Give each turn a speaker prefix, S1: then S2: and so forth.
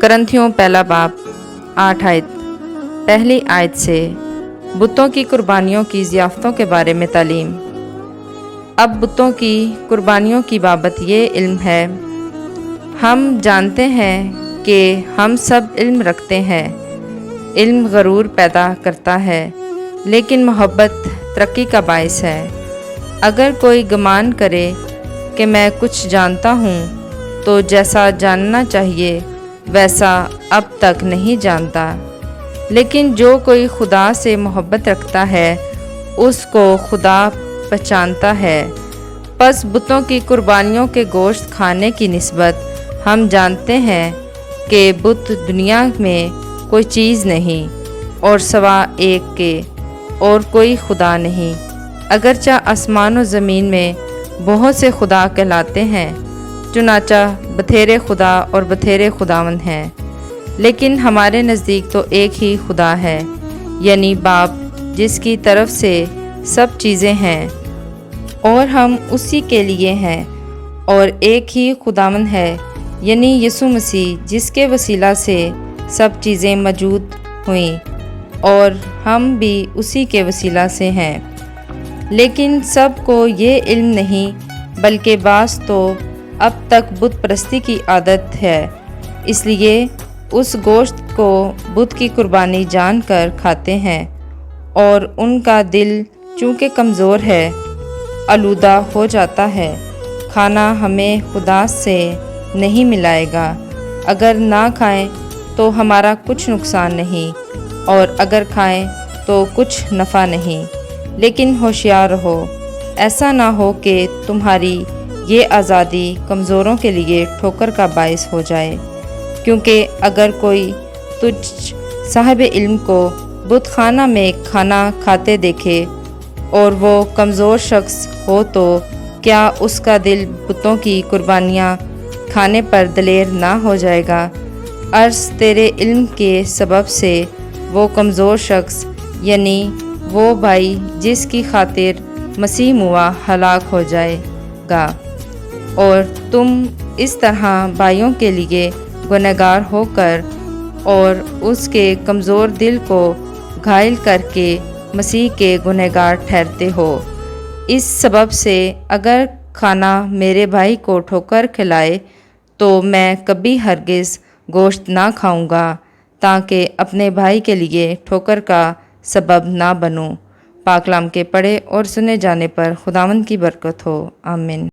S1: करंथियों पहला बाब 8 आयत। पहली आयत से बुतों की कुर्बानियों की ज़ियाफ़तों के बारे में तालीम। अब बुतों की कुर्बानियों की बाबत ये इल्म है, हम जानते हैं कि हम सब इल्म रखते हैं। इल्म गरूर पैदा करता है, लेकिन मोहब्बत तरक्की का बायस है। अगर कोई गुमान करे कि मैं कुछ जानता हूँ, तो जैसा जानना चाहिए वैसा अब तक नहीं जानता। लेकिन जो कोई खुदा से मोहब्बत रखता है, उसको खुदा पहचानता है। बस बुतों की कुर्बानियों के गोश्त खाने की निस्बत हम जानते हैं कि बुत दुनिया में कोई चीज़ नहीं और सिवा एक के और कोई खुदा नहीं। अगरचा आसमान और ज़मीन में बहुत से खुदा कहलाते हैं, चुनाचा बथेरे खुदा और बथेरे खुदावंद हैं, लेकिन हमारे नज़दीक तो एक ही खुदा है, यानी बाप, जिसकी तरफ से सब चीज़ें हैं और हम उसी के लिए हैं। और एक ही खुदावंद है, यानी यीशु मसीह, जिसके वसीला से सब चीज़ें मौजूद हुईं और हम भी उसी के वसीला से हैं। लेकिन सबको ये इल्म नहीं, बल्कि बास तो अब तक बुत परस्ती की आदत है, इसलिए उस गोश्त को बुत की कुर्बानी जानकर खाते हैं और उनका दिल चूँकि कमज़ोर है, आलूदा हो जाता है। खाना हमें खुदा से नहीं मिलाएगा। अगर ना खाएं तो हमारा कुछ नुकसान नहीं, और अगर खाएं तो कुछ नफ़ा नहीं। लेकिन होशियार रहो, ऐसा ना हो कि तुम्हारी ये आज़ादी कमज़ोरों के लिए ठोकर का बायस हो जाए। क्योंकि अगर कोई तुझ साहिब इल्म को बुत खाना में खाना खाते देखे और वो कमज़ोर शख्स हो, तो क्या उसका दिल बुतों की कुर्बानियाँ खाने पर दलेर ना हो जाएगा? अर्ज़ तेरे इल्म के सबब से वो कमज़ोर शख्स, यानी वो भाई जिसकी खातिर मसीह मुआ, हलाक हो जाएगा, और तुम इस तरह भाइयों के लिए गुनहगार होकर और उसके कमज़ोर दिल को घायल करके मसीह के गुनहगार ठहरते हो। इस सबब से अगर खाना मेरे भाई को ठोकर खिलाए, तो मैं कभी हरगिज़ गोश्त ना खाऊंगा, ताकि अपने भाई के लिए ठोकर का सबब ना बनूं। पाकलाम के पढ़े और सुने जाने पर खुदावंद की बरकत हो। आमीन।